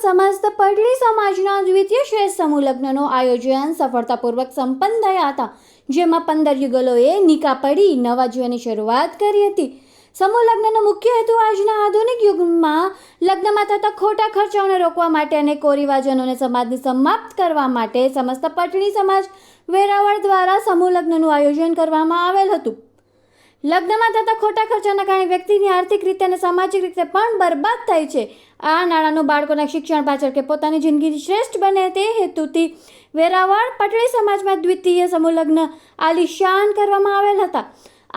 સમસ્ત પટલી સમાજના દ્વિતીય શ્રેષ્ઠ સમૂહ લગ્નનો આયોજન સફળતાપૂર્વક સંપન્ન થયા હતા, જેમાં 15 યુગલોએ નિકાહ પડી નવા જીવનની શરૂઆત કરી હતી. સમૂહ લગ્નનો મુખ્ય હેતુ આજના આધુનિક યુગમાં લગ્નમાં થતા ખોટા ખર્ચાઓને રોકવા માટે અને કોરિવાજનોને સમાજને સમાપ્ત કરવા માટે સમસ્ત પટલી સમાજ વેરાવળ દ્વારા સમૂહ લગ્નનું આયોજન કરવામાં આવેલ હતું. લગ્નમાં થતા ખોટા ખર્ચાના કારણે વ્યક્તિની આર્થિક રીતે અને સામાજિક રીતે પણ બરબાદ થાય છે. આ નાણાંનું બાળકોના શિક્ષણ પાછળ કે પોતાની જિંદગી શ્રેષ્ઠ બને તે હેતુથી વેરાવળ પટળી સમાજમાં દ્વિતીય સમૂહ લગ્ન આલિશાન કરવામાં આવેલ હતા.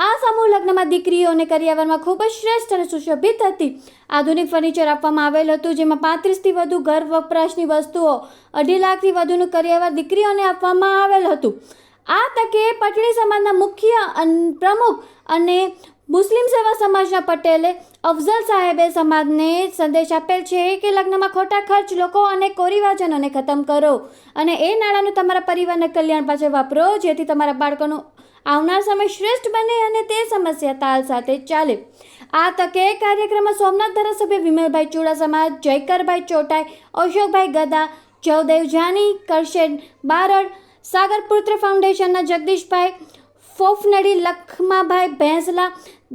આ સમૂહ લગ્નમાં દીકરીઓને કરિયાવરમાં ખૂબ જ શ્રેષ્ઠ અને સુશોભિત હતી. આધુનિક ફર્નિચર આપવામાં આવેલ હતું, જેમાં 35થી વધુ ઘર વપરાશની વસ્તુઓ, 2.5 લાખથી વધુનું કરિયાવર દીકરીઓને આપવામાં આવેલ હતું. આ તકે પટળી સમાજના મુખ્ય પ્રમુખ અને મુસ્લિમ સેવા સમાજના પટેલે અફઝલ સાહેબે સમાજને સંદેશ આપેલ છે કે લગ્નમાં ખોટા ખર્ચ લોકો અને કોરિવાજનોને ખતમ કરો અને એ નાણાંનું તમારા પરિવારના કલ્યાણ પાછળ વાપરો, જેથી તમારા બાળકોનું આવનાર સમય શ્રેષ્ઠ બને અને તે સમસ્યા તાલ સાથે ચાલે. આ તકે કાર્યક્રમમાં સોમનાથ ધારાસભ્ય વિમલભાઈ ચુડાસમા, જયકરભાઈ ચોટાઈ, અશોકભાઈ ગદા, જવદેવ જાની, કરશેન બારડ, સાગરપુત્ર ફાઉન્ડેશનના જગદીશભાઈ ફોફનડી, લખમાભાઈ ભેંસલા,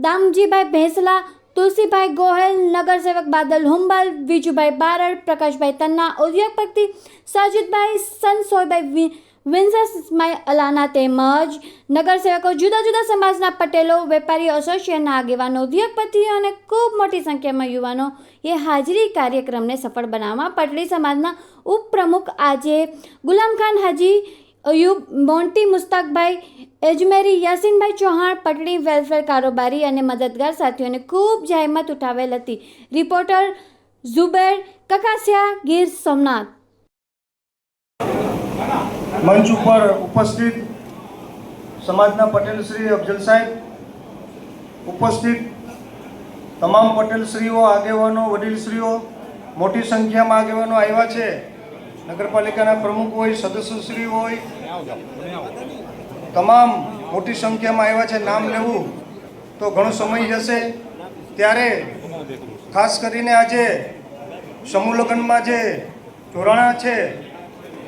દામજીભાઈ ભેંસલા, તુલસીભાઈ ગોહેલ, નગરસેવક બાદલ હુંબલ, વિજુભાઈ બારડ, પ્રકાશભાઈ તન્ના, ઉદ્યોગપતિ સાજિદભાઈ સનસોઈભાઈ વિન્સસ ઇસ્માઇલ અલાના તેમજ નગરસેવકો, જુદા જુદા સમાજના પટેલો, વેપારીઓ, એસોસિએશનના આગેવાનો, ઉદ્યોગપતિઓ અને ખૂબ મોટી સંખ્યામાં યુવાનો એ હાજરી કાર્યક્રમને સફળ બનાવવામાં પટલી સમાજના ઉપપ્રમુખ આજે ગુલામખાન હાજી, અયુબ, મોન્ટી મુસ્તાકભાઈ, અજમેરી, યાસીનભાઈ ચૌહાણ, પટલી વેલફેર કારોબારી અને મદદગાર સાથીઓને ખૂબ જહેમત ઉઠાવેલ હતી. રિપોર્ટર ઝુબેર કકાસિયા, ગીર સોમનાથ. મંચ ઉપર ઉપસ્થિત સમાજના પટેલ શ્રી અફઝલ સાહેબ, ઉપસ્થિત તમામ પટેલશ્રીઓ, આગેવાનો, વડીલશ્રીઓ, મોટી સંખ્યામાં આગેવાનો આવ્યા છે. નગરપાલિકાના પ્રમુખ હોય, સદસ્યશ્રી હોય, તમામ મોટી સંખ્યામાં આવ્યા છે. નામ લેવું તો ઘણો સમય જશે, ત્યારે ખાસ કરીને આજે સમૂહ લગ્નમાં જે જોડાણા છે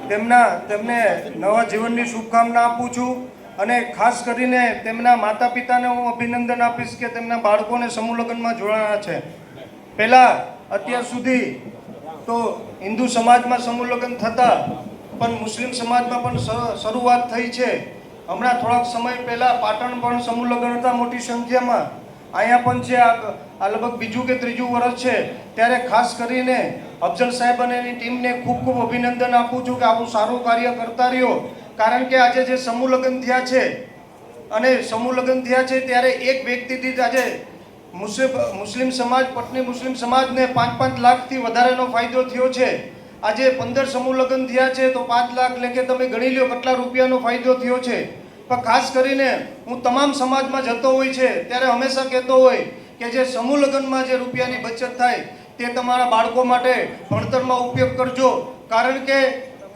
તેમને નવા જીવનની શુભકામના આપું છું. અને ખાસ કરીને તેમના માતા પિતાને હું અભિનંદન આપીશ કે તેમના બાળકોને સમૂહ લગ્નમાં જોડાણા છે. પહેલાં અત્યાર સુધી તો હિન્દુ સમાજમાં સમૂહ લગ્ન થતા, પણ મુસ્લિમ સમાજમાં પણ શરૂઆત થઈ છે. હમણાં થોડાક સમય પહેલાં પાટણ પણ સમૂહ લગ્ન હતા મોટી સંખ્યામાં. અહીંયા પણ છે. આ લગભગ બીજું કે ત્રીજું વર્ષ છે. ત્યારે ખાસ કરીને અફઝલ સાહેબ અને એની ટીમને ખૂબ ખૂબ અભિનંદન આપું છું કે આવું સારું કાર્ય કરતા રહ્યો. કારણ કે આજે જે સમૂહ લગ્ન થયા છે અને સમૂહ લગ્ન થયા છે ત્યારે એક વ્યક્તિથી આજે મુસ્લિમ સમાજ, પટની મુસ્લિમ સમાજને 5-5 લાખથી વધારેનો ફાયદો થયો છે. આજે 15 સમૂહ લગ્ન થયા છે તો 5 લાખ લેખે તમે ગણી લો કેટલા રૂપિયાનો ફાયદો થયો છે. પણ ખાસ કરીને હું તમામ સમાજમાં જતો હોય છે ત્યારે હંમેશા કહેતો હોય કે જે સમૂહ લગ્નમાં જે રૂપિયાની બચત થાય તે તમારા બાળકો માટે ભણતરમાં ઉપયોગ કરજો. કારણ કે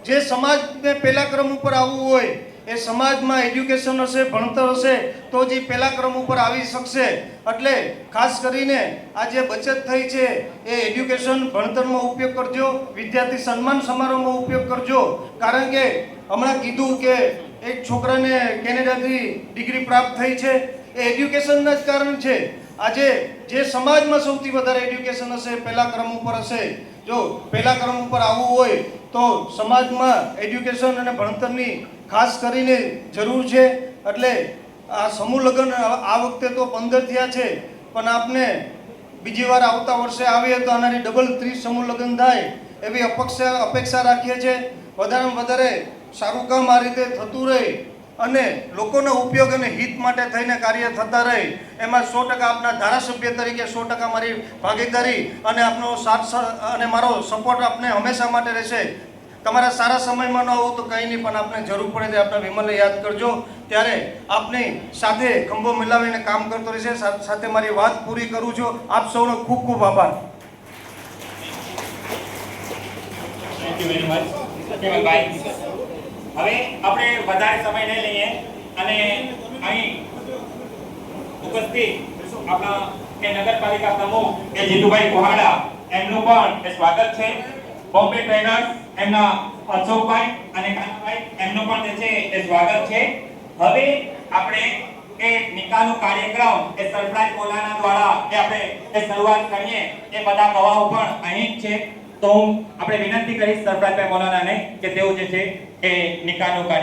જે સમાજને પહેલા ક્રમ ઉપર આવવું હોય એ સમાજમાં એજ્યુકેશન હશે, ભણતર હશે તો જ પહેલા ક્રમ ઉપર આવી શકશે. એટલે ખાસ કરીને આ જે બચત થઈ છે એ એજ્યુકેશન, ભણતરમાં ઉપયોગ કરજો, વિદ્યાર્થી સન્માન સમારોહમાં ઉપયોગ કરજો. કારણ કે હમણાં કીધું કે એક છોકરાને કેનેડાથી ડિગ્રી પ્રાપ્ત થઈ છે, એ એજ્યુકેશનના જ કારણ છે. આજે જે સમાજમાં સૌથી વધારે એજ્યુકેશન હશે, પહેલા ક્રમ ઉપર હશે, જો પહેલા ક્રમ ઉપર આવવું હોય તો સમાજમાં એજ્યુકેશન અને ભણતરની ખાસ કરીને જરૂર છે. એટલે આ સમૂહ લગ્ન આ વખતે તો 15 થયા છે, પણ આપને બીજી વાર આવતા વર્ષે આવીએ તો આનાથી ડબલ 30 સમૂહ લગ્ન થાય એવી અપેક્ષા રાખીએ છીએ. વધારેમાં વધારે સારું કામ આ રીતે થતું રહે અને લોકોનો ઉપયોગ અને હિત માટે થઈને કાર્ય થતા રહે, એમાં 100% આપના ધારાસભ્ય તરીકે 100% મારી ભાગીદારી અને આપનો સાથ અને મારો સપોર્ટ આપને હંમેશા માટે રહેશે. તમારા સારા સમયમાં ન આવું તો કંઈ નહીં, પણ આપને જરૂર પડે તો આપના વિમલને યાદ કરજો. ત્યારે આપની સાથે ખંભો મિલાવીને કામ કરતો રહેશે. સાથે મારી વાત પૂરી કરું છું. આપ સૌનો ખૂબ ખૂબ આભાર. હવે આપણે વધારે સમય નહીં લઈએ અને અહીં ઉપસ્થિત આપણા કે નગરપાલિકા પ્રમુખ કે જીતુભાઈ કોહાડા, એમનું પણ સ્વાગત છે. બોમ્બે ટ્રેડર્સ એમના અશોકભાઈ અને કાનાભાઈ એમનું પણ જે છે એ સ્વાગત છે. હવે આપણે એ નિકાહનો કાર્યક્રમ એ સરપ્રાઈઝ મૌલાના દ્વારા એ આપણે એ શરૂઆત કરીએ. એ બધા ગવાહો પણ અહીં જ છે. તો હું આપણે વિનંતી કરીશ સરપ્રાઈઝ મૌલાનાને કે તેઓ જે છે એ નિકાહનો કાર્ય